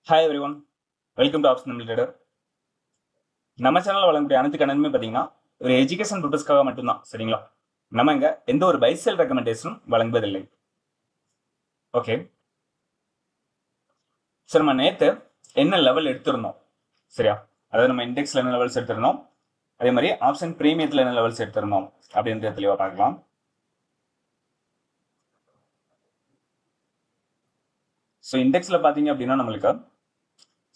Hi every one, welcome to apps Tamil trader. நம்ம சேனலில் வழங்கக்கூடிய அனைத்து கண்டனுமே பார்த்தீங்கன்னா ஒரு எஜுகேஷன் பர்பஸ்க்காக மட்டும்தான். சரிங்களா? நம்ம இங்கே எந்த ஒரு பை செல் ரெக்கமெண்டேஷனும் வழங்குவதில்லை. ஓகே, சார் நம்ம நேற்று என்ன லெவல் எடுத்திருந்தோம்? சரியா? அதாவது நம்ம இண்டெக்ஸில் என்ன லெவல்ஸ் எடுத்திருந்தோம், அதே மாதிரி ஆப்ஷன் ப்ரீமியத்தில் என்ன லெவல்ஸ் எடுத்திருந்தோம் அப்படின்றத தெளிவாக பார்க்கலாம். ஸோ இண்டெக்ஸில் பார்த்தீங்க அப்படின்னா நம்மளுக்கு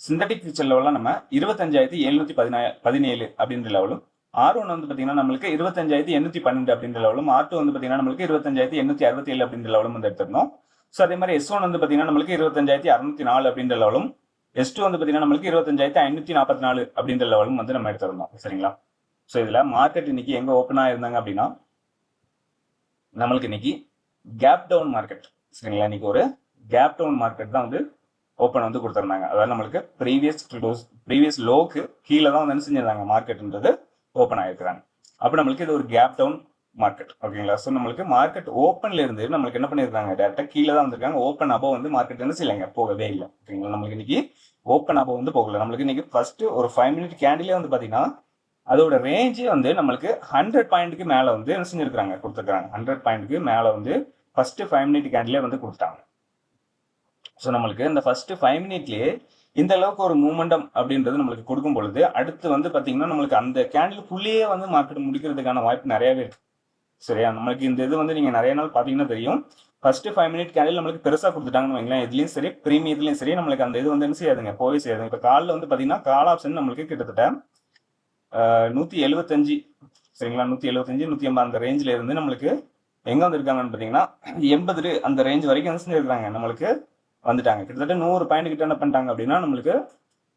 சிந்தட்டிக் ஃபியூச்சர் லெவலில் நம்ம 25,717 அப்படின்ற லெவலும், R1 வந்து பார்த்தீங்கன்னா நம்மளுக்கு 25,812 அப்படின்ற லெவலும், R2 வந்து பார்த்தீங்கன்னா நம்மளுக்கு 25,867 அப்படின்ற லெவலும் வந்து எடுத்திருந்தோம். ஸோ அதே மாதிரி S1 வந்து பார்த்தீங்கன்னா நம்மளுக்கு 25,604 அப்படின்ற லெவலும், S2 வந்து பார்த்தீங்கன்னா நம்மளுக்கு 25,544 அப்படின்ற லெவலும் வந்து நம்ம எடுத்திருந்தோம். சரிங்களா? ஸோ இதில் மார்க்கெட் இன்னைக்கு எங்கே ஓப்பன் ஆயிருந்தாங்க அப்படின்னா நம்மளுக்கு இன்னைக்கு கேப் டவுன் மார்க்கெட். சரிங்களா? இன்னைக்கு ஒரு கேப் டவுன் மார்க்கெட் தான் வந்து ஓப்பன் வந்து கொடுத்துருந்தாங்க. அதாவது நம்மளுக்கு ப்ரீவியஸ் லோக்கு கீழே தான் வந்து என்ன செஞ்சிருந்தாங்க, மார்க்கெட்ன்றது ஓப்பன் ஆயிருக்கிறாங்க. அப்போ நம்மளுக்கு இது ஒரு கேப் டவுன் மார்க்கெட். ஓகேங்களா? ஸோ நம்மளுக்கு மார்க்கெட் ஓப்பன்ல இருந்து நம்மளுக்கு என்ன பண்ணியிருக்காங்க, டேரக்டா கீழே தான் வந்திருக்காங்க. ஓப்பன் அப்போ வந்து மார்க்கெட் என்ன செய்யலைங்க, போகவே இல்லை. ஓகேங்களா? நம்மளுக்கு இன்னைக்கு ஓப்பன் அப்போ வந்து போகல. நம்மளுக்கு இன்னைக்கு ஃபர்ஸ்ட் ஒரு 5 மினிட் கேண்டிலே வந்து பார்த்தீங்கன்னா அதோட ரேஞ்சே வந்து நம்மளுக்கு 100 பாயிண்ட்டுக்கு மேலே வந்து என்ன செஞ்சிருக்காங்க, கொடுத்துருக்காங்க. 100 பாயிண்ட்டுக்கு மேலே வந்து ஃபர்ஸ்ட் 5 மினிட் கேண்டிலே வந்து கொடுத்தாங்க. ஸோ நம்மளுக்கு இந்த ஃபர்ஸ்ட் 5 மினிட்லேயே இந்த அளவுக்கு ஒரு மூமெண்டம் அப்படின்றது நம்மளுக்கு கொடுக்கும் பொழுது அடுத்து வந்து பார்த்தீங்கன்னா நம்மளுக்கு அந்த கேண்டிலுக்குள்ளேயே வந்து மார்க்கெட் முடிக்கிறதுக்கான வாய்ப்பு நிறையவே இருக்கு. சரியா? நம்மளுக்கு இந்த இது வந்து நீங்கள் நிறைய நாள் பார்த்தீங்கன்னா தெரியும். ஃபர்ஸ்ட் 5 மினிட் கேண்டில் நம்மளுக்கு பெருசாக கொடுத்துட்டாங்கன்னு வைங்களேன், இதுலையும் சரி ப்ரீமியத்துலையும் சரி நம்மளுக்கு அந்த இது வந்து என்ன செய்யாதுங்க, போய் செய்யாதுங்க. இப்போ காலில் வந்து பார்த்தீங்கன்னா கால் ஆப்ஷன் நம்மளுக்கு கிட்டத்தட்ட 175, சரிங்களா, 175 180 அந்த ரேஞ்சில் இருந்து நம்மளுக்கு எங்கே வந்துருக்காங்கன்னு பார்த்தீங்கன்னா 80 அந்த ரேஞ்ச் வரைக்கும் என்ன செஞ்சிருக்காங்க, நம்மளுக்கு வந்துட்டாங்க. கிட்டத்தட்ட 100 பாயிண்ட் கிட்ட என்ன பண்ணிட்டாங்க அப்படின்னா நம்மளுக்கு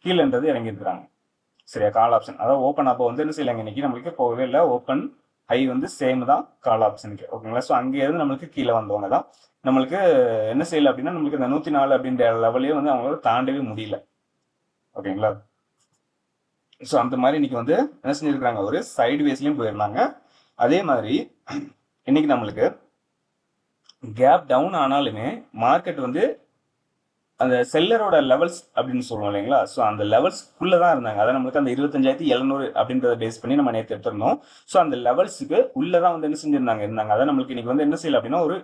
கீழேன்றது இறங்கியிருக்கிறாங்க. சரியா? கால் ஆப்ஷன் அதாவது ஓப்பன் அப்போ வந்து என்ன செய்யலாங்க, இன்னைக்கு நம்மளுக்கு போகவே இல்லை. ஓப்பன் ஹை வந்து சேம் தான் கால் ஆப்ஷனுக்கு. ஓகேங்களா? ஸோ அங்கே இருந்து நம்மளுக்கு கீழே வந்தவங்க தான் நம்மளுக்கு என்ன செய்யலை அப்படின்னா நம்மளுக்கு இந்த 104 அப்படின்ற லெவலையே வந்து அவங்களால தாண்டவே முடியல. ஓகேங்களா? ஸோ அந்த மாதிரி இன்னைக்கு வந்து என்ன செஞ்சிருக்கிறாங்க, ஒரு சைடு வேஸ்லையும் போயிருந்தாங்க. அதே மாதிரி இன்னைக்கு நம்மளுக்கு கேப் டவுன் ஆனாலுமே மார்க்கெட் வந்து அந்த செல்லரோட லெவல்ஸ் அப்படின்னு சொல்லுவோம் இல்லைங்களா, ஸோ அந்த லெவல்ஸ்க்குள்ளே தான் இருந்தாங்க. அதாவது நம்மளுக்கு அந்த 25,700 அப்படின்றத பேஸ் பண்ணி நம்ம நேற்று எடுத்திருந்தோம். ஸோ அந்த லெவல்ஸுக்கு உள்ளே தான் வந்து என்ன செஞ்சிருந்தாங்க, இருந்தாங்க. அதாவது நம்மளுக்கு இன்னைக்கு வந்து என்ன செய்யல அப்படின்னா ஒரு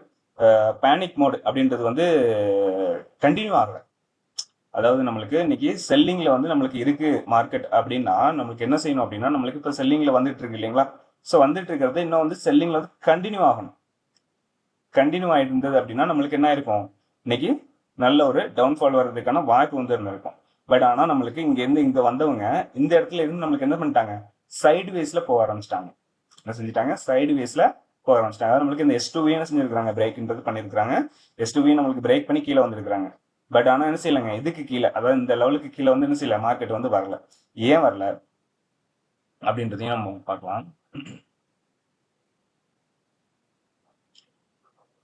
பேனிக் மோட் அப்படின்றது வந்து கண்டினியூ ஆகலை. அதாவது நம்மளுக்கு இன்னைக்கு செல்லிங்கில் வந்து நம்மளுக்கு இருக்கு மார்க்கெட் அப்படின்னா நம்மளுக்கு என்ன செய்யணும் அப்படின்னா நம்மளுக்கு இப்போ செல்லிங்கில் வந்துட்டு இருக்கு இல்லைங்களா, ஸோ வந்துட்டு இருக்கிறது இன்னும் வந்து செல்லிங்கில் வந்து கண்டினியூ ஆகணும். கண்டினியூ ஆகிட்டு இருந்தது அப்படின்னா நம்மளுக்கு என்ன இருக்கும், இன்னைக்கு நல்ல ஒரு டவுன்ஃபால் வர்றதுக்கான வாய்ப்பு வந்து இருந்திருக்கும். பட் ஆனால் நம்மளுக்கு இங்கேருந்து இங்கே வந்தவங்க இந்த இடத்துல இருந்து நம்மளுக்கு என்ன பண்ணிட்டாங்க, சைடு வேஸில் போக ஆரம்பிச்சிட்டாங்க. என்ன செஞ்சுட்டாங்க, சைடு வேஸில் போக ஆரம்பிச்சிட்டாங்க. அதாவது நம்மளுக்கு இந்த S2V என்ன செஞ்சிருக்காங்க, பிரேக்ன்றது பண்ணியிருக்காங்க. S2V நம்மளுக்கு பிரேக் பண்ணி கீழே வந்திருக்காங்க. பட் ஆனால் என்ன செய்யலைங்க, இதுக்கு கீழே அதாவது இந்த லெவலுக்கு கீழே வந்து என்ன செய்யல, மார்க்கெட் வந்து வரல. ஏன் வரல அப்படின்றதையும் நம்ம பார்க்கலாம்.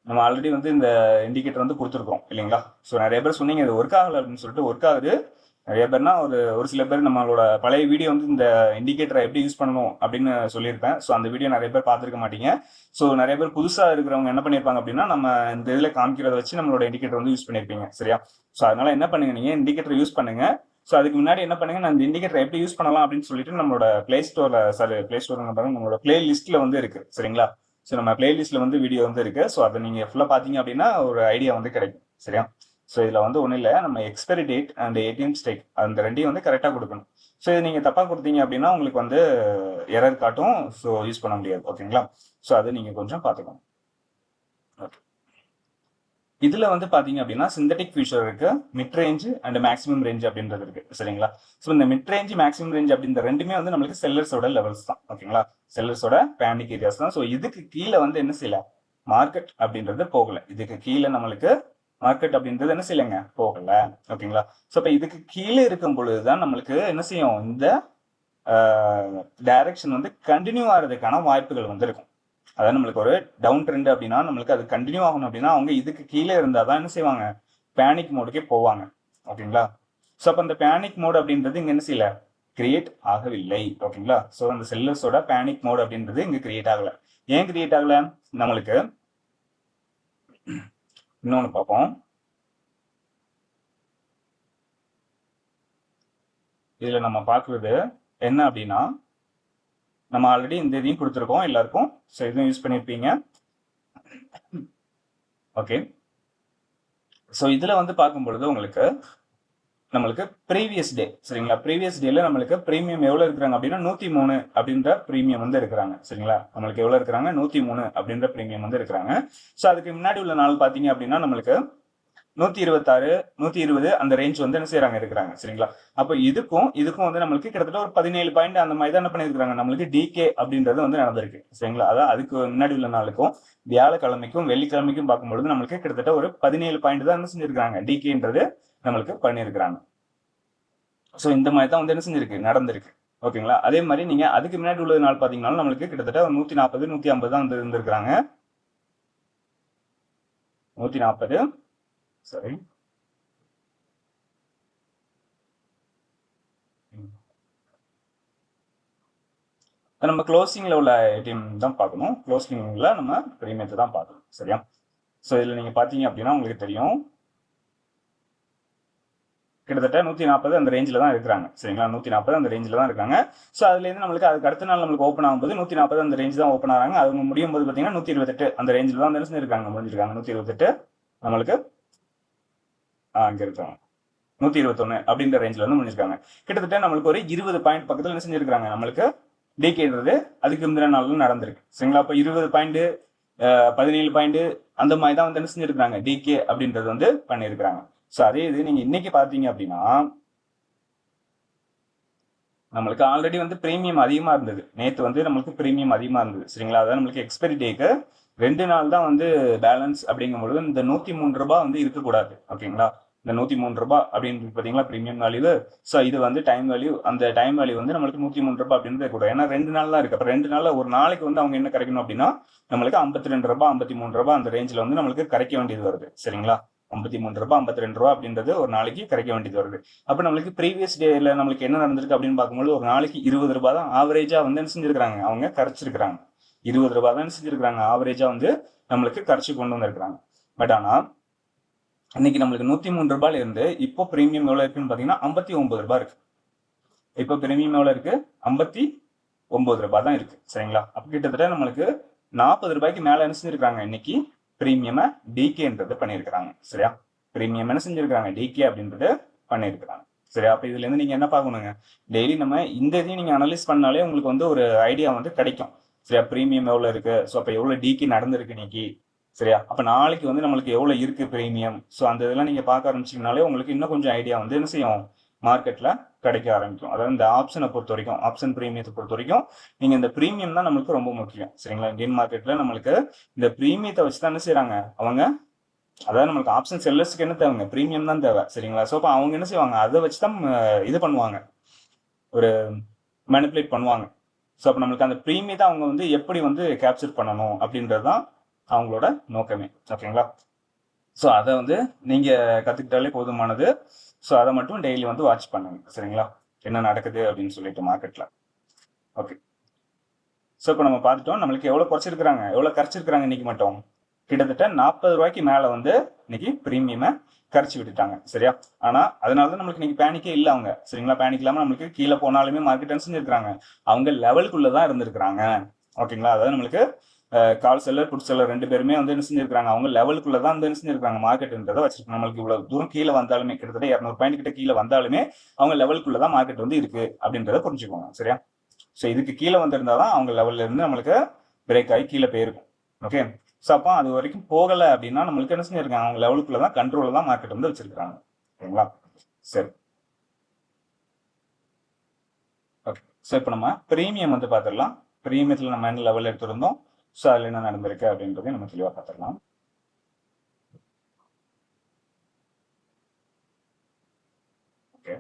நம்ம ஆல்ரெடி வந்து இந்த இண்டிகேட்டர் வந்து கொடுத்துருக்கோம் இல்லைங்களா. ஸோ நிறைய பேர் சொன்னீங்க இது ஒர்க் ஆகலை அப்படின்னு சொல்லிட்டு. ஒர்க் ஆகுது. நிறைய பேர்னா ஒரு சில பேர் நம்மளோட பழைய வீடியோ வந்து இந்த இண்டிகேட்டரை எப்படி யூஸ் பண்ணணும் அப்படின்னு சொல்லியிருப்பேன். ஸோ அந்த வீடியோ நிறைய பேர் பார்த்துருக்க மாட்டீங்க. ஸோ நிறைய பேர் புதுசாக இருக்கிறவங்க என்ன பண்ணியிருப்பாங்க அப்படின்னா நம்ம இந்த இதில் காமிக்கிறத வச்சு நம்மளோட இண்டிகேட்டர் வந்து யூஸ் பண்ணியிருப்பீங்க. சரியா? ஸோ அதனால என்ன பண்ணுங்க, நீங்கள் இண்டிகேட்டர் யூஸ் பண்ணுங்க. ஸோ அதுக்கு முன்னாடி என்ன பண்ணுங்க, நான் இந்த இண்டிகேட்டர் எப்படி யூஸ் பண்ணலாம் அப்படின்னு சொல்லிட்டு நம்மளோட பிளே ஸ்டோர் நம்மளோட பிளே லிஸ்ட்ல வந்து இருக்கு. சரிங்களா? ஸோ நம்ம பிளேலிஸ்ட்ல வந்து வீடியோ வந்து இருக்கு. ஸோ அதை நீங்கள் ஃபுல்லாக பார்த்தீங்க அப்படின்னா ஒரு ஐடியா வந்து கிடைக்கும். சரியா? ஸோ இதில் வந்து ஒன்றும் இல்லை, நம்ம expiry date and ATM stack அந்த ரெண்டையும் வந்து கரெக்டாக கொடுக்கணும். ஸோ இது நீங்கள் தப்பாக கொடுத்தீங்க அப்படின்னா உங்களுக்கு வந்து எரர் காட்டும். ஸோ யூஸ் பண்ண முடியாது. ஓகேங்களா? ஸோ அது நீங்கள் கொஞ்சம் பார்த்துக்கணும். ஓகே, இதுல வந்து பாத்தீங்க அப்படின்னா சிந்தட்டிக் ஃபியூச்சர் இருக்கு, mid range and maximum range அப்படின்றது இருக்கு. சரிங்களா? ஸோ இந்த மிட் ரேஞ்ச் மேக்ஸிமம் ரேஞ்ச் அப்படின்ற ரெண்டுமே வந்து நம்மளுக்கு செல்லர்ஸோட லெவல்ஸ் தான். ஓகேங்களா? செல்லர்ஸோட பேனிக் ஏரியாஸ் தான். ஸோ இதுக்கு கீழே வந்து என்ன செய்யல, மார்க்கெட் அப்படின்றது போகல. இதுக்கு கீழே நம்மளுக்கு மார்க்கெட் அப்படின்றது என்ன செய்யலைங்க, போகல. ஓகேங்களா? ஸோ இப்போ இதுக்கு கீழே இருக்கும் பொழுதுதான் நம்மளுக்கு என்ன செய்யும், இந்த டைரக்ஷன் வந்து கண்டினியூ ஆகிறதுக்கான வாய்ப்புகள் வந்து இருக்கும். அதாவது நம்மளுக்கு ஒரு டவுன் ட்ரெண்ட் அப்படின்னா நம்மளுக்கு அது கண்டினியூ ஆகணும் அப்படின்னா அவங்க இதுக்கு கீழே இருந்தால் தான் என்ன செய்வாங்க, பேனிக் மோடுக்கே போவாங்க. ஓகேங்களா? ஸோ அப்போ அந்த பேனிக் மோட் அப்படின்றது இங்கே என்ன செய்யல, கிரியேட் ஆகவில்லை. ஓகேங்களா? ஸோ அந்த செல்லர்ஸோட பேனிக் மோட் அப்படின்றது இங்கே கிரியேட் ஆகலை. ஏன் கிரியேட் ஆகலை, நம்மளுக்கு இன்னொன்று பார்ப்போம். இதுல நம்ம பார்க்குறது என்ன அப்படின்னா, நம்ம ஆல்ரெடி இந்த இதையும் கொடுத்துருக்கோம் எல்லாருக்கும். ஸோ இதுவும் யூஸ் பண்ணியிருப்பீங்க. ஓகே, ஸோ இதுல வந்து பார்க்கும் பொழுது உங்களுக்கு நம்மளுக்கு ப்ரீவியஸ் டே, சரிங்களா, ப்ரீவியஸ் டேல நம்மளுக்கு ப்ரீமியம் எவ்வளவு இருக்கிறாங்க அப்படின்னா 103 அப்படின்ற ப்ரீமியம் வந்து இருக்கிறாங்க. சரிங்களா, நம்மளுக்கு எவ்வளவு இருக்கிறாங்க 103 அப்படின்ற ப்ரீமியம் வந்து இருக்கிறாங்க. ஸோ அதுக்கு முன்னாடி உள்ள நாள் பாத்தீங்க அப்படின்னா நம்மளுக்கு 126 120 அந்த ரேஞ்ச் வந்து என்ன செய்யறாங்க இருக்கிறாங்க. சரிங்களா, அப்ப இதுக்கும் வந்து நம்மளுக்கு கிட்டத்தட்ட ஒரு 17 பாயிண்ட் அந்த மாதிரி தான் என்ன பண்ணிருக்காங்க, நம்மளுக்கு டிகே அப்படின்றது வந்து நடந்திருக்கு. சரிங்களா, அதான் அதுக்கு முன்னாடி உள்ள நாளுக்கும் வியாழக்கிழமைக்கும் வெள்ளிக்கிழமைக்கும் பார்க்கும்பொழுது நம்மளுக்கு கிட்டத்தட்ட ஒரு 17 பாயிண்ட் தான் என்ன செஞ்சிருக்காங்க, டிகேன்றது நம்மளுக்கு பண்ணியிருக்கிறாங்க. ஸோ இந்த மாதிரி தான் வந்து என்ன செஞ்சிருக்கு, நடந்திருக்கு. ஓகேங்களா, அதே மாதிரி நீங்க அதுக்கு முன்னாடி உள்ள நாள் பாத்தீங்கன்னா நம்மளுக்கு கிட்டத்தட்ட 140 150 தான் வந்து இருந்திருக்கிறாங்க. 140 சரி, நம்ம க்ளோசிங்ல உள்ள ஏடிஎம் தான் பார்க்கணும். க்ளோசிங்ல நம்ம பிரீமியத்தை தான் பார்க்கணும். சரியா, ஸோ இதுல நீங்க பாத்தீங்க அப்படின்னா உங்களுக்கு தெரியும் கிட்டத்தட்ட 140 அந்த ரேஞ்சில் தான் இருக்கிறாங்க. சரிங்களா, 140 அந்த ரேஞ்சில் தான் இருக்காங்க. ஸோ அதுலேருந்து நம்மளுக்கு அதுக்கு அடுத்த நாள் நம்மளுக்கு ஓப்பன் ஆகும்போது 140 அந்த ரேஞ்ச் தான் ஓப்பன் ஆகிறாங்க. அவங்க முடியும் போது பார்த்தீங்கன்னா 128 அந்த ரேஞ்சில் தான் வந்து இருக்காங்க, முடிஞ்சிருக்காங்க. 128 நம்மளுக்கு அங்கே இருக்காங்க 121 அப்படின்ற ரேஞ்சில் வந்து முடிஞ்சிருக்காங்க. கிட்டத்தட்ட நம்மளுக்கு ஒரு 20 பாயிண்ட் பக்கத்தில் என்ன செஞ்சிருக்காங்க, நம்மளுக்கு டிகேன்றது அதுக்கு முந்தின நாளும் நடந்திருக்கு. சரிங்களா, அப்போ 20 பாயிண்ட் 17 பாயிண்ட் அந்த மாதிரி தான் வந்து என்ன செஞ்சிருக்காங்க, டிகே அப்படின்றது வந்து பண்ணியிருக்கிறாங்க. ஸோ அதே இது நீங்க இன்னைக்கு பாத்தீங்க அப்படின்னா நம்மளுக்கு ஆல்ரெடி வந்து பிரீமியம் அதிகமா இருந்தது. நேற்று வந்து நம்மளுக்கு பிரீமியம் அதிகமா இருந்தது. சரிங்களா, அதாவது நம்மளுக்கு எக்ஸ்பைரி டேக்கு 2 நாள் தான் வந்து பேலன்ஸ் அப்படிங்கும் பொழுது இந்த 103 ரூபாய் வந்து இருக்கக்கூடாது. ஓகேங்களா, இந்த 103 ரூபாய் அப்படின்னு பாத்தீங்களா பிரீமியம் வேல்யூ. ஸோ இது வந்து டைம் வேல்யூ, அந்த டைம் வேல்யூ வந்து நம்மளுக்கு 103 ரூபாய் அப்படின்னு இருக்கக்கூடாது. ஏன்னா 2 நாள் தான் இருக்கு. அப்ப 2 நாள்ல ஒரு நாளைக்கு வந்து அவங்க என்ன கரைக்கணும் அப்படின்னா நம்மளுக்கு 52 ரூபாய் 53 ரூபாய் அந்த ரேஞ்சில் வந்து நம்மளுக்கு கரைக்க வேண்டியது வருது. சரிங்களா, 53 ரூபாய் 52 ரூபாய் அப்படின்றது ஒரு நாளைக்கு கரைக்க வேண்டியது வருது. அப்ப நம்மளுக்கு ப்ரீவியஸ் டேல நம்மளுக்கு என்ன நடந்திருக்கு அப்படின்னு பார்க்கும்போது ஒரு நாளைக்கு 20 ரூபாய் தான் ஆவரேஜா வந்து என்ன செஞ்சிருக்காங்க, அவங்க கரைச்சிருக்காங்க. 20 ரூபாய் தான் செஞ்சிருக்காங்க ஆவரேஜா வந்து நம்மளுக்கு கரைச்சி கொண்டு வந்திருக்காங்க. பட் ஆனா இன்னைக்கு நம்மளுக்கு 103 ரூபாயில இருந்து இப்போ பிரீமியம் எவ்வளவு இருக்குன்னு பாத்தீங்கன்னா 59 ரூபாய் இருக்கு. இப்போ பிரீமியம் எவ்வளவு இருக்கு, 59 ரூபாய் தான் இருக்கு. சரிங்களா, அப்ப கிட்டத்தட்ட நம்மளுக்கு 40 ரூபாய்க்கு மேல என்ன செஞ்சிருக்காங்க இன்னைக்கு பிரீமியம் டிகேன்றது பண்ணியிருக்கிறாங்க. சரியா, பிரீமியம் என்ன செஞ்சிருக்காங்க, டிகே அப்படின்றது பண்ணியிருக்கிறாங்க. சரியா, அப்ப இதுல இருந்து நீங்க என்ன பார்க்கணுங்க, டெய்லி நம்ம இந்த இதையும் நீங்க அனலைஸ் பண்ணாலே உங்களுக்கு வந்து ஒரு ஐடியா வந்து கிடைக்கும். சரியா, பிரீமியம் எவ்வளவு இருக்கு, ஸோ அப்ப எவ்வளவு டிகே நடந்திருக்கு இன்னைக்கு. சரியா, அப்ப நாளைக்கு வந்து நம்மளுக்கு எவ்வளவு இருக்கு பிரீமியம், ஸோ அந்த இதெல்லாம் நீங்க பார்க்க ஆரம்பிச்சீங்கனாலே உங்களுக்கு இன்னும் கொஞ்சம் ஐடியா வந்து என்ன செய்யும், மார்க்கெட்ல கிடைக்க ஆரம்பிக்கும். அதாவது இந்த ஆப்ஷனை பொறுத்த வரைக்கும், ஆப்ஷன் பிரீமியத்தை பொறுத்த வரைக்கும் நீங்க இந்த பிரீமியம் தான் நம்மளுக்கு ரொம்ப முக்கியம். சரிங்களா, இந்தியன் மார்க்கெட்ல நம்மளுக்கு இந்த பிரீமியத்தை வச்சு தான் என்ன செய்யறாங்க அவங்க, அதாவது நம்மளுக்கு ஆப்ஷன் செல்லர்ஸ்க்கு என்ன தேவைங்க, பிரீமியம் தான் தேவை. சரிங்களா, ஸோ அப்போ அவங்க என்ன செய்வாங்க, அதை வச்சு தான் இது பண்ணுவாங்க, ஒரு மேனிப்புலேட் பண்ணுவாங்க. ஸோ அப்போ நம்மளுக்கு அந்த பிரீமியத்தை அவங்க வந்து எப்படி வந்து கேப்சர் பண்ணணும் அப்படின்றது தான் அவங்களோட நோக்கமே. ஓகேங்களா, ஸோ அதை வந்து நீங்க கத்துக்கிட்டாலே போதுமானது. ஸோ அதை மட்டும் டெய்லி வந்து வாட்ச் பண்ணுங்க. சரிங்களா, என்ன நடக்குது அப்படின்னு சொல்லிட்டு மார்க்கெட்ல. ஓகே, ஸோ இப்போ நம்ம பார்த்துட்டோம் நம்மளுக்கு எவ்வளோ குறைச்சிருக்கிறாங்க, எவ்வளோ கரைச்சிருக்கிறாங்க இன்னைக்கு மட்டும் கிட்டத்தட்ட 40 ரூபாய்க்கு மேலே வந்து இன்னைக்கு பிரீமியமை கரைச்சி விட்டுட்டாங்க. சரியா, ஆனால் அதனால தான் நம்மளுக்கு இன்னைக்கு பேனிக்கே இல்லை அவங்க. சரிங்களா, பேனிக் இல்லாமல் நம்மளுக்கு கீழே போனாலுமே மார்க்கெட் செஞ்சிருக்கிறாங்க, அவங்க லெவலுக்குள்ள தான் இருந்திருக்கிறாங்க. ஓகேங்களா, அதாவது நம்மளுக்கு கால் செல்லர் புட் செல்லர் 2 பேருமே வந்து என்ன செஞ்சிருக்காங்க, அவங்க லெவலுக்குள்ள தான் வந்து என்ன செஞ்சிருக்காங்க மார்க்கெட்ன்றதை வச்சிருக்காங்க. நம்மளுக்கு இவ்வளவு தூரம் கீழே வந்தாலுமே கிட்டத்தட்ட 200 பாயிண்ட் கிட்ட கீழே வந்தாலுமே அவங்க லெவலுக்குள்ள தான் மார்க்கெட் வந்து இருக்கு அப்படின்றத புரிஞ்சுக்கோங்க. சரியா, ஸோ இதுக்கு கீழே வந்திருந்தாதான் அவங்க லெவல்ல இருந்து நம்மளுக்கு பிரேக் ஆகி கீழே போயிருக்கும். ஓகே, ஸோ அப்போ அது வரைக்கும் போகலை அப்படின்னா நம்மளுக்கு என்ன செஞ்சிருக்காங்க, அவங்க லெவலுக்குள்ள தான் கண்ட்ரோல தான் மார்க்கெட் வந்து வச்சிருக்காங்க. ஓகேங்களா, சரி. ஓகே, ஸோ இப்போ நம்ம பிரீமியம் வந்து பார்த்துடலாம். பிரீமியத்தில் நம்ம என்ன லெவல் எடுத்திருந்தோம், ஸோ அதில் என்ன நடந்திருக்கு அப்படின்றதையும் நம்ம தெளிவாக பார்த்துடலாம். ஓகே,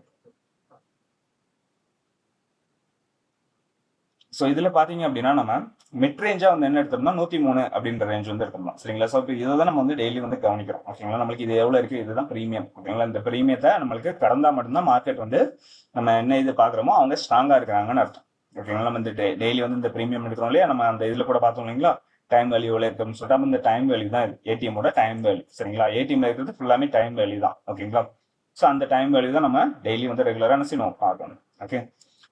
ஸோ இதில் பார்த்தீங்க அப்படின்னா நம்ம மிட் ரேஞ்சாக வந்து என்ன எடுத்தோம்னா 103 அப்படின்ற ரேஞ்ச் வந்து எடுத்தோம்னா. சரிங்களா, ஸோ இப்போ இதை தான் நம்ம வந்து டெய்லி வந்து கவனிக்கிறோம். ஓகேங்களா, நம்மளுக்கு இது எவ்வளோ இருக்குது, இதுதான் ப்ரீமியம். ஓகேங்களா, இந்த ப்ரீமியத்தை நம்மளுக்கு கடந்தால் மட்டும்தான் மார்க்கெட் வந்து நம்ம என்ன இது பார்க்குறோமோ அவங்க ஸ்ட்ராங்காக இருக்கிறாங்கன்னு அர்த்தம். ஓகேங்களா, நம்ம இந்த டெய்லி வந்து இந்த ப்ரீமியம் எடுக்கிறோம் இல்லையா, நம்ம அந்த இதில் கூட பார்த்தோம் இல்லைங்களா, டைம் வேல்யூ எவ்வளோ இருக்குன்னு சொல்லிட்டு நம்ம இந்த டைம் வேல்யூ தான் ஏடிஎம்மோட டைம் வேல்யூ. சரிங்களா, ஏடிஎம்ல இருக்கிறது ஃபுல்லாமே டைம் வேல்யூ தான். ஓகேங்களா, ஸோ அந்த டைம் வேல்யூ தான் நம்ம டெய்லி வந்து ரெகுலராக என்ன செய்யணும் பார்க்கணும். ஓகே.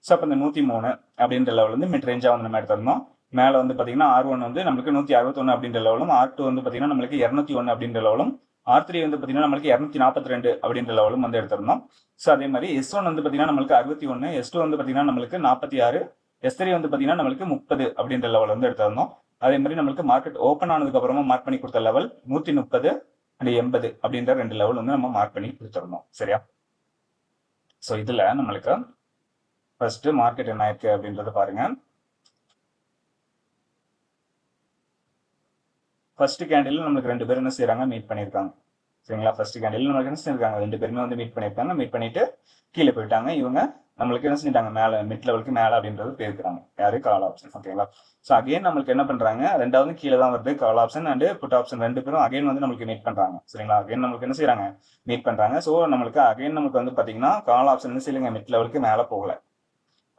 ஸோ அப்போ இந்த 103 அப்படின்ற லெவல் வந்து மிட் ரேஞ்சாக வந்து நம்ம எடுத்திருந்தோம். மேலே வந்து பார்த்தீங்கன்னா R1 வந்து நம்மளுக்கு 161 அப்படின்ற லெவலும், R2 வந்து பார்த்தீங்கன்னா நம்மளுக்கு 201 அப்படின்ற லெவலும், R3 வந்து பார்த்தீங்கன்னா நம்மளுக்கு 242 அப்படின்ற லெவலும் வந்து எடுத்திருந்தோம். ஸோ அதே மாதிரி S1 வந்து பார்த்தீங்கன்னா நம்மளுக்கு 61, S2 வந்து பார்த்தீங்கன்னா நம்மளுக்கு 46, S3 வந்து பார்த்தீங்கன்னா நம்மளுக்கு 30 அப்படின்ற லெவல் வந்து எடுத்திருந்தோம். அதே மாதிரி நம்மளுக்கு மார்க்கெட் ஓப்பன் ஆனதுக்கு அப்புறமா மார்க் பண்ணி கொடுத்த லெவல் 130 அண்ட் 80 அப்படின்ற 2 லெவல் வந்து நம்ம மார்க் பண்ணி கொடுத்துருந்தோம். சரியா? ஸோ இதுல நம்மளுக்கு ஃபர்ஸ்ட் மார்க்கெட் என்ன ஆயிருக்கு அப்படின்றத பாருங்க. ஃபர்ஸ்ட் கேண்டில் நம்மளுக்கு 2 பேர் என்ன செய்யறாங்க, மீட் பண்ணியிருக்காங்க. சரிங்களா? ஃபர்ஸ்ட் கேண்டில் நம்மளுக்கு என்ன செஞ்சிருக்காங்க, 2 பேருமே வந்து மீட் பண்ணியிருக்காங்க. மீட் பண்ணிட்டு கீழே போயிட்டாங்க. இவங்க நம்மளுக்கு என்ன செஞ்சிட்டாங்க, மேலே மிட் லெவலுக்கு மேலே அப்படின்றது போயிருக்காங்க. யாரு? Call option. ஓகேங்களா? ஸோ அகைன் நம்மளுக்கு என்ன பண்றாங்க, ரெண்டாவது கீழே தான் வருது. Call option and put option 2 பேரும் அகைன் வந்து நம்மளுக்கு மீட் பண்றாங்க. சரிங்களா? அகைன் நம்மளுக்கு என்ன செய்யறாங்க, மீட் பண்றாங்க. ஸோ நம்மளுக்கு அகைன் நமக்கு வந்து பாத்தீங்கன்னா கால் ஆப்ஷன் என்ன செய்யுங்க, மிட் லெவலுக்கு மேலே போகல.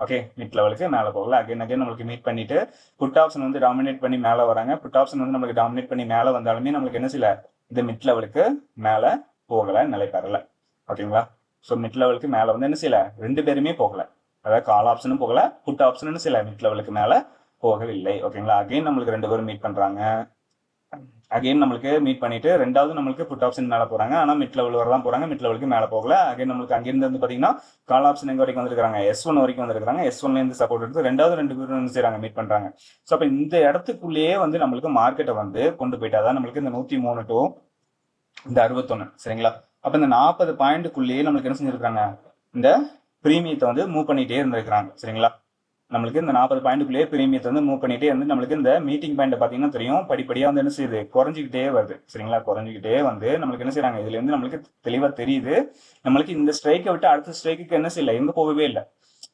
ஓகே, மிட் லெவலுக்கு மேலே போகல. அகைன் நம்மளுக்கு மீட் பண்ணிட்டு புட் ஆப்ஷன் வந்து டாமினேட் பண்ணி மேலே வராங்க. புட் ஆப்ஷன் வந்து நம்மளுக்கு டாமினேட் பண்ணி மேலே வந்தாலுமே நம்மளுக்கு என்ன செய்யல, இது மிட் லெவலுக்கு மேலே போகல, நிலை பெறல. ஓகேங்களா? ஸோ மிட் லெவலுக்கு மேலே வந்து என்ன செய்யல, 2 பேருமே போகல. அதாவது கால் ஆப்ஷனும் போகல, புட் ஆப்ஷனும் செய்யல, மிட் லெவலுக்கு மேலே போகவில்லை. ஓகேங்களா? அகைன் நம்மளுக்கு 2 பேரும் மீட் பண்றாங்க. அகைன் நம்மளுக்கு மீட் பண்ணிட்டு ரெண்டாவது நம்மளுக்கு புட் ஆப்ஷன் மேலே போறாங்க. ஆனால் மிட் லெவல் வர தான் போறாங்க, மிட் லெவலுக்கு மேலே போகல. அகைன் நம்மளுக்கு அங்கிருந்து வந்து பாத்தீங்கன்னா கால் ஆப்ஷன் எங்க வரைக்கும் வந்திருக்காங்க, S1 வரைக்கும் வந்திருக்காங்க. S1ல இருந்து சப்போர்ட் எடுத்து ரெண்டாவது 2 பேரும் வந்து செய்யறாங்க, மீட் பண்றாங்க. ஸோ அப்போ இந்த இடத்துக்குள்ளேயே வந்து நம்மளுக்கு மார்க்கெட்டை வந்து கொண்டு போயிட்டாதான் நம்மளுக்கு இந்த 103 டு இந்த 61. சரிங்களா? அப்ப இந்த 40 பாயிண்ட்டுக்குள்ளேயே நம்மளுக்கு என்ன செஞ்சிருக்காங்க, இந்த பிரீமியத்தை வந்து மூவ் பண்ணிட்டே இருந்திருக்கிறாங்க. சரிங்களா? நம்மளுக்கு இந்த 40 பாயிண்ட்டுக்குள்ளேயே பிரீமியத்தை வந்து மூவ் பண்ணிட்டே வந்து நம்மளுக்கு இந்த மீட்டிங் பாயிண்ட் பார்த்தீங்கன்னா தெரியும், படிப்படியாக வந்து என்ன செய்யுது, குறைஞ்சிக்கிட்டே வருது. சரிங்களா? குறைஞ்சிக்கிட்டே வந்து நம்மளுக்கு என்ன செய்யறாங்க, இதுல இருந்து நம்மளுக்கு தெளிவாக தெரியுது, நம்மளுக்கு இந்த ஸ்ட்ரைக்கை விட்டு அடுத்த ஸ்ட்ரைக்கு என்ன செய்யல, எங்க போகவே இல்லை.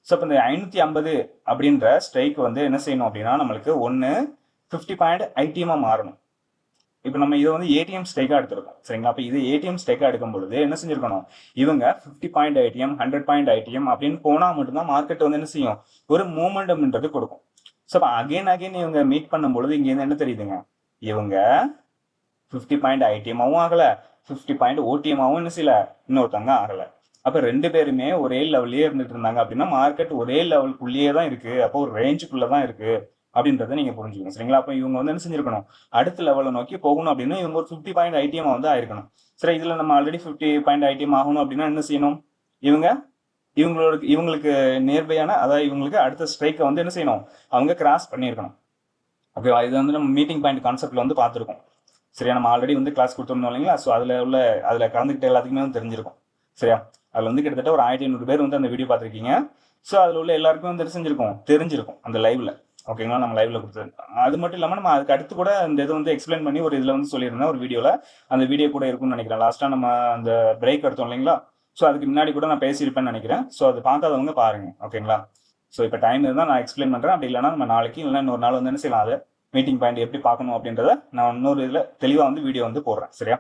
ஸோ இப்போ இந்த 550 அப்படின்ற ஸ்ட்ரைக் வந்து என்ன செய்யணும் அப்படின்னா, நம்மளுக்கு 50 பாயிண்ட் ஐடிஎம்மா மாறணும். இப்போ நம்ம இதை வந்து ஏடிஎம் ஸ்டேக்காக எடுத்திருக்கோம். சரிங்களா? அப்போ இது ஏடிஎம் ஸ்டேக்காக எடுக்கும் பொழுது என்ன செஞ்சிருக்கணும், இவங்க 50 பாயிண்ட் ஐடிஎம் 100 பாயிண்ட் ஐடிஎம் அப்படின்னு போனால் மட்டும்தான் மார்க்கெட் வந்து என்ன செய்யும், ஒரு மூமெண்டம்ன்றது கொடுக்கும். ஸோ அப்போ அகைன் இவங்க மீட் பண்ணும் பொழுது இங்கேருந்து என்ன தெரியுதுங்க, இவங்க 50 பாயிண்ட் ஐடிஎம்மாவும் ஆகலை, 50 பாயிண்ட் ஓடிஎம்மாவும் என்ன செய்யல, இன்னொருத்தவங்க ஆகலை. அப்போ 2 பேருமே ஒரே லெவல்லே இருந்துட்டு இருந்தாங்க அப்படின்னா மார்க்கெட் ஒரே லெவலுக்குள்ளேயே தான் இருக்கு, அப்போ ஒரு ரேஞ்சுக்குள்ளே தான் இருக்கு அப்படின்றத நீங்க புரிஞ்சுக்கணும். சரிங்களா? அப்போ இவங்க வந்து என்ன செஞ்சிருக்கணும், அடுத்த லெவலை நோக்கி போகணும் அப்படின்னா இவங்க ஒரு 50 பாயிண்ட் ஐடிஎம் வந்து ஆயிருக்கணும். சரி, இதுல நம்ம ஆல்ரெடி 50 பாயிண்ட் ஐடிஎம் ஆகணும் அப்படின்னா என்ன செய்யணும், இவங்களுக்கு நேர்வையான, அதாவது இவங்களுக்கு அடுத்த ஸ்ட்ரைக்கை வந்து என்ன செய்யணும், அவங்க கிராஸ் பண்ணியிருக்கணும். ஓகேவா? இது வந்து நம்ம மீட்டிங் பாயிண்ட் கான்செப்ட்ல வந்து பார்த்துருக்கோம். சரியா? நம்ம ஆல்ரெடி வந்து கிளாஸ் கொடுத்துருந்தோம் இல்லைங்களா? ஸோ அதுல கலந்துக்கிட்ட எல்லாத்துக்குமே வந்து தெரிஞ்சிருக்கும். சரியா? அதுல வந்து கிட்டத்தட்ட ஒரு 1500 பேர் வந்து அந்த வீடியோ பார்த்துருக்கீங்க. ஸோ அதுல உள்ள எல்லாருக்குமே வந்து தெரிஞ்சிருக்கும் அந்த லைவ்ல. ஓகேங்களா? நம்ம லைவ்ல கொடுத்தது. அது மட்டும் இல்லாமல் நம்ம அதுக்கு அடுத்து கூட இந்த இதை வந்து எக்ஸ்பிளைன் பண்ணி ஒரு இதில் வந்து சொல்லியிருந்தேன், ஒரு வீடியோவில். அந்த வீடியோ கூட இருக்கும்னு நினைக்கிறேன். லாஸ்ட்டாக நம்ம அந்த பிரேக் எடுத்தோம் இல்லைங்களா? ஸோ அதுக்கு முன்னாடி கூட நான் பேசியிருப்பேன்னு நினைக்கிறேன். ஸோ அது பார்க்காதவங்க பாருங்க. ஓகேங்களா? ஸோ இப்போ டைம் இருந்தால் நான் எக்ஸ்பிளைன் பண்ணுறேன். அப்படி இல்லைனா நம்ம நாளைக்கு இல்லைன்னா இன்னொரு நாள் வந்து என்ன செய்யலாம், அது மீட்டிங் பாயிண்ட் எப்படி பார்க்கணும் அப்படின்றத நான் இன்னொரு இதில் தெளிவாக வந்து வீடியோ வந்து போடுறேன். சரியா?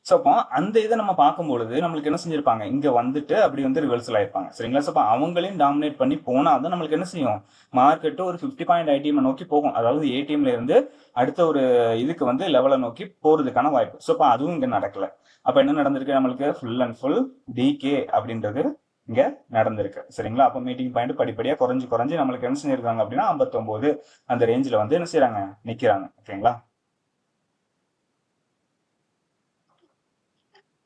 ஸோ அப்போ அந்த இதை நம்ம பார்க்கும்பொழுது நம்மளுக்கு என்ன செஞ்சிருப்பாங்க, இங்க வந்துட்டு அப்படி வந்து ரிவர்சல் ஆயிருப்பாங்க. சரிங்களா? ஸோ அப்போ அவங்களையும் டாமினேட் பண்ணி போனால் தான் நம்மளுக்கு என்ன செய்யும், மார்க்கெட்டு ஒரு 50 பாயிண்ட் ஐடிஎம் நோக்கி போகும். அதாவது ஏடிஎம்ல இருந்து அடுத்த ஒரு இதுக்கு வந்து லெவலை நோக்கி போறதுக்கான வாய்ப்பு. ஸோ அப்போ அதுவும் இங்க நடக்கல. அப்போ என்ன நடந்திருக்கு, நம்மளுக்கு ஃபுல் அண்ட் ஃபுல் டிகே அப்படின்றது இங்க நடந்திருக்கு. சரிங்களா? அப்போ மீட்டிங் பாயிண்ட் படிப்படியா குறைஞ்சு நம்மளுக்கு என்ன செஞ்சிருக்காங்க அப்படின்னா 59 அந்த ரேஞ்சில் வந்து என்ன செய்யறாங்க, நிக்கிறாங்க. ஓகேங்களா?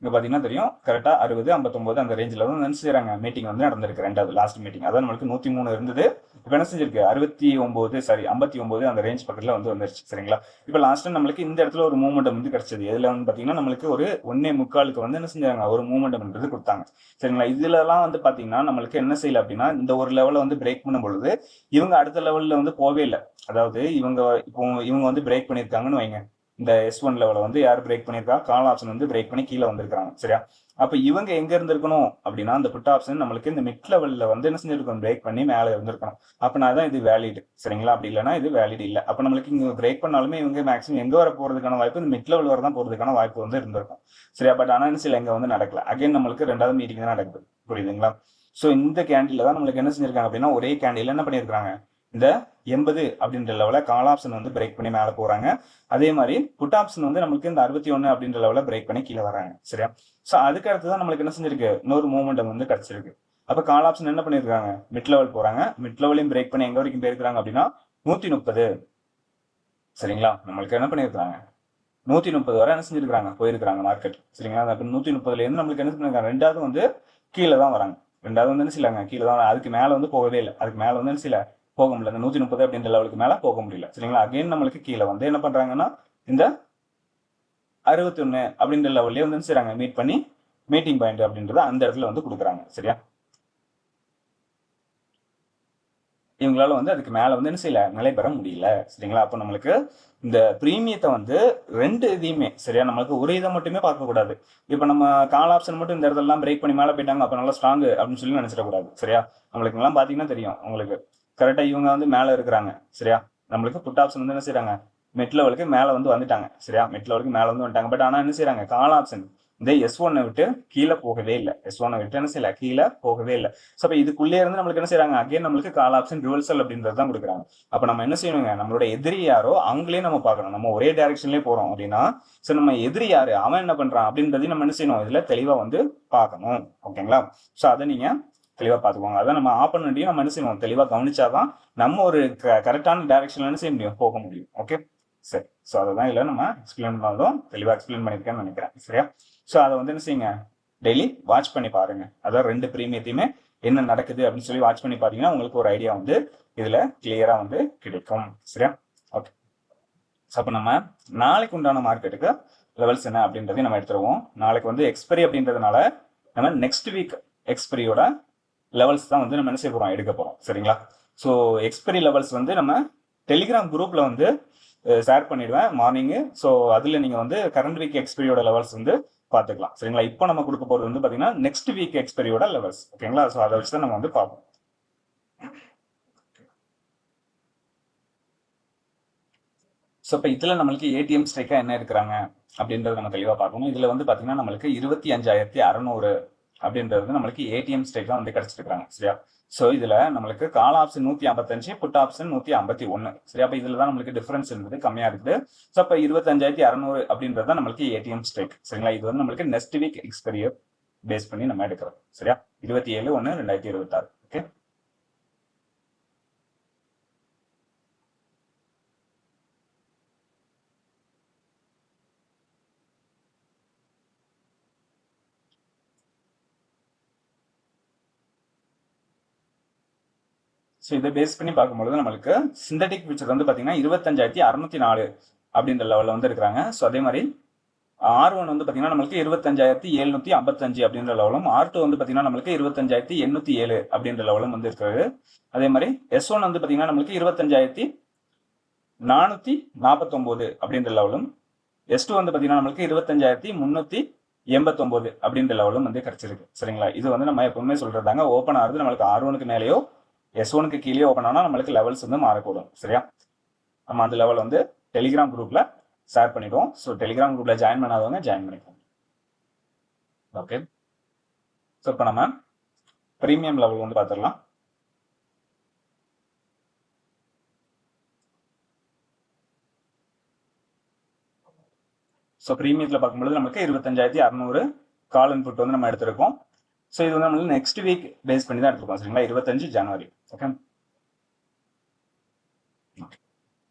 இங்க பாத்தீங்கன்னா தெரியும், கரெக்டா 60 59 அந்த ரேஞ்சில் வந்து என்ன செய்யறாங்க, மீட்டிங் வந்து நடந்திருக்கு. ரெண்டாவது லாஸ்ட் மீட்டிங் அதான் நம்மளுக்கு 103 இருந்தது. இப்போ என்ன செஞ்சிருக்கு, 59 அந்த ரேஞ்ச் பக்கத்துல வந்து வந்துருச்சு. சரிங்களா? இப்போ லாஸ்ட் நம்மளுக்கு இந்த இடத்துல ஒரு மூமெண்டம் வந்து கிடைச்சது. இதுல வந்து பாத்தீங்கன்னா நம்மளுக்கு ஒரு 1.25 வந்து என்ன செஞ்சாங்க, ஒரு மூமெண்டம்ன்றது கொடுத்தாங்க. சரிங்களா? இதுலலாம் வந்து பாத்தீங்கன்னா நம்மளுக்கு என்ன செய்யல அப்படின்னா, இந்த ஒரு லெவலை வந்து பிரேக் பண்ணும் பொழுது இவங்க அடுத்த லெவல்ல வந்து போவே இல்லை. அதாவது இவங்க வந்து பிரேக் பண்ணியிருக்காங்கன்னு வைங்க, இந்த S1 லெவலை வந்து யார் பிரேக் பண்ணியிருக்கா, கால் ஆப்ஷன் வந்து பிரேக் பண்ணி கீழே வந்திருக்காங்க. சரியா? அப்ப இவங்க எங்க இருந்திருக்கணும் அப்படின்னா, அந்த புட் ஆப்ஷன் நம்மளுக்கு இந்த மிட் லெவல்ல வந்து என்ன செஞ்சிருக்கணும், பிரேக் பண்ணி மேலே இருந்திருக்கணும். அப்படின்னா தான் இது வேலிட். சரிங்களா? அப்படி இல்லைன்னா இது வேலிட் இல்லை. அப்ப நம்மளுக்கு இங்க பிரேக் பண்ணாலுமே இவங்க மேக்ஸிமம் எங்க வர போறதுக்கான வாய்ப்பு, இந்த மிட் லெவல் வர தான் போறதுக்கான வாய்ப்பு வந்து இருந்திருக்கும். சரியா? பட் ஆனால் என்ன செய்யல, இங்க வந்து நடக்கல. அகைன் நம்மளுக்கு ரெண்டாவது மீட்டிங் தான் நடக்குது. புரியுதுங்களா? ஸோ இந்த கேண்டில் தான் நம்மளுக்கு என்ன செஞ்சிருக்காங்க அப்படின்னா, ஒரே கேண்டில் என்ன பண்ணியிருக்காங்க, இந்த 80 அப்படின்ற லெவலில் கால் ஆப்ஷன் வந்து பிரேக் பண்ணி மேலே போகிறாங்க. அதே மாதிரி புட் ஆப்ஷன் வந்து நம்மளுக்கு இந்த 61 அப்படின்ற லெவலில் பிரேக் பண்ணி கீழே வராங்க. சரியா? ஸோ அதுக்கு அடுத்து தான் நம்மளுக்கு என்ன செஞ்சிருக்கு, இன்னொரு மூமெண்டம் வந்து கிடச்சிருக்கு. அப்போ கால் ஆப்ஷன் என்ன பண்ணியிருக்காங்க, மிட் லெவல் போகிறாங்க. மிட் லெவலையும் பிரேக் பண்ணி எங்கே வரைக்கும் போயிருக்கிறாங்க அப்படின்னா 130. சரிங்களா? நம்மளுக்கு என்ன பண்ணியிருக்காங்க, 130 வரை என்ன செஞ்சிருக்காங்க, போயிருக்காங்க மார்க்கெட். சரிங்களா? அப்போ 130லேருந்து நம்மளுக்கு என்ன பண்ணிருக்காங்க, ரெண்டாவது வந்து கீழே தான் வராங்க. ரெண்டாவது வந்து என்ன செய்யலாங்க, கீழே தான். அதுக்கு மேலே வந்து போகவே இல்லை. அதுக்கு மேலே வந்து என்ன செய்யல, போக முடியல. இந்த 130 அப்படின்ற லெவலுக்கு மேலே போக முடியல. சரிங்களா? அகைன் நம்மளுக்கு கீழே வந்து என்ன பண்ணுறாங்கன்னா இந்த 61 அப்படின்ற லெவல்லே வந்து என்ன செய்கிறாங்க, மீட் பண்ணி மீட்டிங் பாயிண்ட் அப்படின்றத அந்த இடத்துல வந்து கொடுக்குறாங்க. சரியா? இவங்களால வந்து அதுக்கு மேலே வந்து என்ன செய்யல, நிலை பெற முடியல. சரிங்களா? அப்போ நம்மளுக்கு இந்த ப்ரீமியத்தை வந்து ரெண்டு இதையுமே சரியா, நம்மளுக்கு ஒரு இதை மட்டுமே பார்க்கக்கூடாது. இப்போ நம்ம கால் ஆப்ஷன் மட்டும் இந்த இடத்துலலாம் பிரேக் பண்ணி மேலே போயிட்டாங்க அப்போ நல்லா ஸ்ட்ராங்கு அப்படின்னு சொல்லி நினச்சிடக்கூடாது. சரியா? நம்மளுக்கு எல்லாம் பார்த்தீங்கன்னா தெரியும் உங்களுக்கு கரெக்டாக இவங்க வந்து மேலே இருக்கிறாங்க. சரியா? நம்மளுக்கு புட் ஆப்ஷன் வந்து என்ன செய்யறாங்க, மிட் லெவலுக்கு மேலே வந்து வந்துட்டாங்க. சரியா? மிட் லெவலுக்கு மேலே வந்து வந்துட்டாங்க. பட் ஆனால் என்ன செய்யறாங்க, கால் ஆப்ஷன் இந்த S1 விட்டு கீழே போகவே இல்லை. S1 விட்டு என்ன செய்யல, கீழே போகவே இல்லை. ஸோ அப்போ இதுக்குள்ளே இருந்து நம்மளுக்கு என்ன செய்யறாங்க, அகைன் நம்மளுக்கு கால் ஆப்ஷன் ரிவர்சல் அப்படின்றது தான் கொடுக்குறாங்க. அப்போ நம்ம என்ன செய்யணுங்க, நம்மளோட எதிரி யாரோ அவங்களே நம்ம பார்க்கணும். நம்ம ஒரே டைரக்ஷன்லேயே போறோம் அப்படின்னா ஸோ நம்ம எதிரி யாரு, அவன் என்ன பண்றான் அப்படின்றதையும் நம்ம என்ன செய்யணும், இதுல தெளிவா வந்து பார்க்கணும். ஓகேங்களா? ஸோ அதை நீங்க தெளிவாக பார்த்துக்கோங்க. அதான் நம்ம ஆப்போனண்ட்டையும் நம்ம என்ன செய்யணும், தெளிவாக கவனிச்சாதான் நம்ம ஒரு கரெக்டான டைரக்ஷன்ல என்ன செய்ய முடியும், போக முடியும். ஓகே, சரி. ஸோ அதை தான் இல்லை நம்ம எக்ஸ்பிளைன் பண்ணாலும் தெளிவாக எக்ஸ்பிளைன் பண்ணியிருக்கேன்னு நினைக்கிறேன். சரியா? ஸோ அதை வந்து என்ன செய்யுங்க, டெய்லி வாட்ச் பண்ணி பாருங்க. அதாவது ரெண்டு ப்ரீமியத்தையுமே என்ன நடக்குது அப்படின்னு சொல்லி வாட்ச் பண்ணி பார்த்தீங்கன்னா உங்களுக்கு ஒரு ஐடியா வந்து இதுல கிளியரா வந்து கிடைக்கும். சரியா? ஓகே. ஸோ அப்போ நம்ம நாளைக்கு உண்டான மார்க்கெட்டுக்கு லெவல்ஸ் என்ன அப்படின்றதையும் நம்ம எடுத்துருவோம். நாளைக்கு வந்து எக்ஸ்பைரி அப்படின்றதுனால நம்ம நெக்ஸ்ட் வீக் எக்ஸ்பைரியோட லெவல்ஸ் தான் வந்து நம்ம என்ன செய்ய போறோம், எடுக்க போறோம். சரிங்களா? ஸோ எக்ஸ்பைரி லெவல்ஸ் வந்து நம்ம டெலிகிராம் குரூப்ல வந்து ஷேர் பண்ணிடுவேன் மார்னிங்கு. ஸோ அதில் நீங்கள் வந்து கரண்ட் வீக் எக்ஸ்பைரியோட லெவல்ஸ் வந்து பார்த்துக்கலாம். சரிங்களா? இப்போ நம்ம கொடுக்க போகிறது வந்து பார்த்தீங்கன்னா நெக்ஸ்ட் வீக் எக்ஸ்பைரியோட லெவல்ஸ். ஓகேங்களா? ஸோ அதை வச்சு தான் நம்ம வந்து பார்ப்போம். ஸோ இப்போ இதில் நம்மளுக்கு ஏடிஎம் ஸ்ட்ரைக்காக என்ன இருக்கிறாங்க அப்படின்றத நம்ம தெளிவாக பார்க்கணும். இதில் வந்து பார்த்தீங்கன்னா நம்மளுக்கு 25,600 அப்படின்றது நம்மளுக்கு ஏடிஎம் ஸ்ட்ரைக்காக வந்து கிடைச்சிருக்காங்க. சரியா? ஸோ இதில் நம்மளுக்கு கால் ஆப்ஷன் 155, புட் ஆப்ஷன் 151. சரி, அப்போ இதில் தான் நம்மளுக்கு டிஃபரன்ஸ் இருந்தது, கம்மியாக இருக்குது. ஸோ அப்போ 25,600 அப்படின்றது தான் நம்மளுக்கு ஏடிஎம் ஸ்ட்ரைக். சரிங்களா? இது வந்து நம்மளுக்கு நெக்ஸ்ட் வீக் எக்ஸ்பைரியை பேஸ் பண்ணி நம்ம எடுக்கிறோம். சரியா? 27/1/2026. ஓகே. ஸோ இதை பேஸ் பண்ணி பார்க்கும்பொழுது நம்மளுக்கு சிந்தட்டிக் ஃபியூச்சர் வந்து பார்த்தீங்கன்னா 25,604 அப்படின்ற லெவலில் வந்து இருக்கிறாங்க. ஸோ அதே மாதிரி R1 வந்து பார்த்தீங்கன்னா நம்மளுக்கு 25,755 அப்படின்ற லெவலும், R2 வந்து பார்த்தீங்கன்னா நம்மளுக்கு 25,807 அப்படின்ற லெவலும் வந்து இருக்கிறது. அதே மாதிரி S1 வந்து பார்த்தீங்கன்னா நம்மளுக்கு 25,449 அப்படின்ற லெவலும், S2 வந்து பார்த்தீங்கன்னா நம்மளுக்கு 25,389 அப்படின்ற லெவலும் வந்து கிடைச்சிருக்கு. சரிங்களா? இது வந்து நம்ம எப்பவுமே சொல்றதாங்க, ஓப்பன் ஆகுது நம்மளுக்கு R1க்கு மேலேயோ S1க்கு கீழே ஓப்பன் ஆனால் நம்மளுக்கு லெவல்ஸ் வந்து மாறக்கூடும். சரியா? நம்ம அந்த லெவல் வந்து டெலிகிராம் குரூப்ல ஷேர் பண்ணிடுவோம். ஸோ டெலிகிராம் குரூப்ல ஜாயின் பண்ணாதவங்க ஜாயின் பண்ணிக்கோங்க. ஓகே. ஸோ இப்போ நம்ம ப்ரீமியம் லெவல் வந்து பார்த்துடலாம். ஸோ ப்ரீமியத்தில் பார்க்கும்போது நமக்கு 25,600 கால் இன்புட் வந்து நம்ம எடுத்திருக்கோம். ஸோ இது வந்து நம்மளுக்கு நெக்ஸ்ட் வீக் பேஸ் பண்ணி தான் எடுத்துருக்கோம். சரிங்களா? 25 ஜனவரி. ஓகே.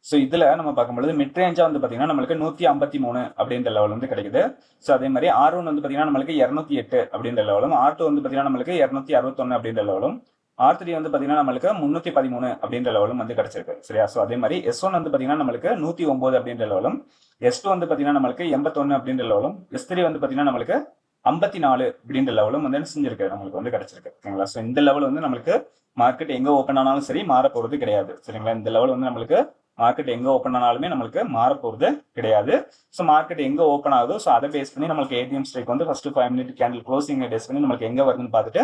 ஸோ இதில் நம்ம பார்க்கும்போது மிட் ரேஞ்சாக வந்து பார்த்தீங்கன்னா நம்மளுக்கு 153 அப்படின்ற லெவல் வந்து கிடைக்குது. ஸோ அதே மாதிரி R1 வந்து பார்த்தீங்கன்னா நம்மளுக்கு 208 அப்படின்ற லெவலும், R2 வந்து பார்த்தீங்கன்னா நம்மளுக்கு 261 அப்படின்ற லெவலும், R3 வந்து பார்த்தீங்கன்னா நம்மளுக்கு 313 அப்படின்ற லெவலும் வந்து கிடைச்சிருக்கு. சரியா? ஸோ அதே மாதிரி S1 வந்து பார்த்தீங்கன்னா நம்மளுக்கு 109 அப்படின்ற லெவலும், S2 வந்து பார்த்தீங்கன்னா நம்மளுக்கு 81 அப்படின்ற லெவலும், S3 வந்து பார்த்தீங்கன்னா நம்மளுக்கு 54 அப்படின்ற லெவலும் வந்து செஞ்சிருக்கு, நம்மளுக்கு வந்து கிடைச்சிருக்கு. ஓகேங்களா? ஸோ இந்த லெவல் வந்து நம்மளுக்கு மார்க்கெட் எங்கே ஓப்பன் ஆனாலும் சரி மாற போகிறது கிடையாது. சரிங்களா? இந்த லெவல் வந்து நம்மளுக்கு மார்க்கெட் எங்கே ஓப்பன் ஆனாலுமே நம்மளுக்கு மாற போகிறது கிடையாது. ஸோ மார்க்கெட் எங்கே ஓப்பன் ஆகுதோ ஸோ அதை பேஸ் பண்ணி நம்மளுக்கு ஏடிஎம் ஸ்ட்ரைக் வந்து first 5 minute candle closing base பண்ணி நம்மளுக்கு எங்கே வருதுன்னு பார்த்துட்டு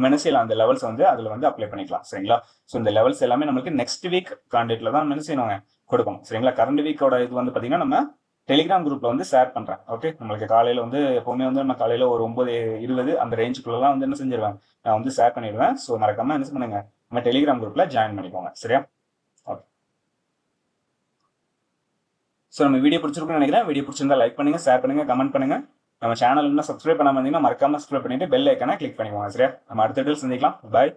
மெனசியில் அந்த லெவல்ஸ் வந்து அதில் வந்து அப்ளை பண்ணிக்கலாம். சரிங்களா? ஸோ இந்த லெவல்ஸ் எல்லாமே நம்மளுக்கு நெக்ஸ்ட் வீக் கான்டெக்ட்ல தான் மெனசினவங்க கொடுக்கணும். சரிங்களா? கரண்ட் வீக்கோட இது வந்து பார்த்தீங்கன்னா நம்ம டெலிகிராம் குரூப்ல வந்து ஷேர் பண்றேன். ஓகே. நம்மளுக்கு காலையில வந்து எப்பவுமே வந்து நம்ம காலையில ஒரு 9:20 அந்த ரேஞ்சுக்குள்ளலாம் வந்து என்ன செஞ்சிருவேன், நான் வந்து ஷேர் பண்ணிடுவேன். ஸோ மறக்காம என்ன பண்ணுங்க, நம்ம டெலிகிராம் குரூப்ல ஜாயின் பண்ணிக்கோங்க. சரியா? ஸோ நம்ம வீடியோ பிடிச்சிருக்குன்னு நினைக்கிறேன். வீடியோ பிடிச்சிருந்தா லைக் பண்ணுங்க, ஷேர் பண்ணுங்க, கமெண்ட் பண்ணுங்க. நம்ம சேனல் இன்னும் சப்ஸ்கிரைப் பண்ணாம இருந்தீங்கன்னா மறக்காம சப்ஸ்கிரைப் பண்ணிட்டு பெல் ஐக்கான கிளிக் பண்ணிக்கோங்க. சரியா? நம்ம அடுத்த வீடியோவில் சந்திக்கலாம். பாய்.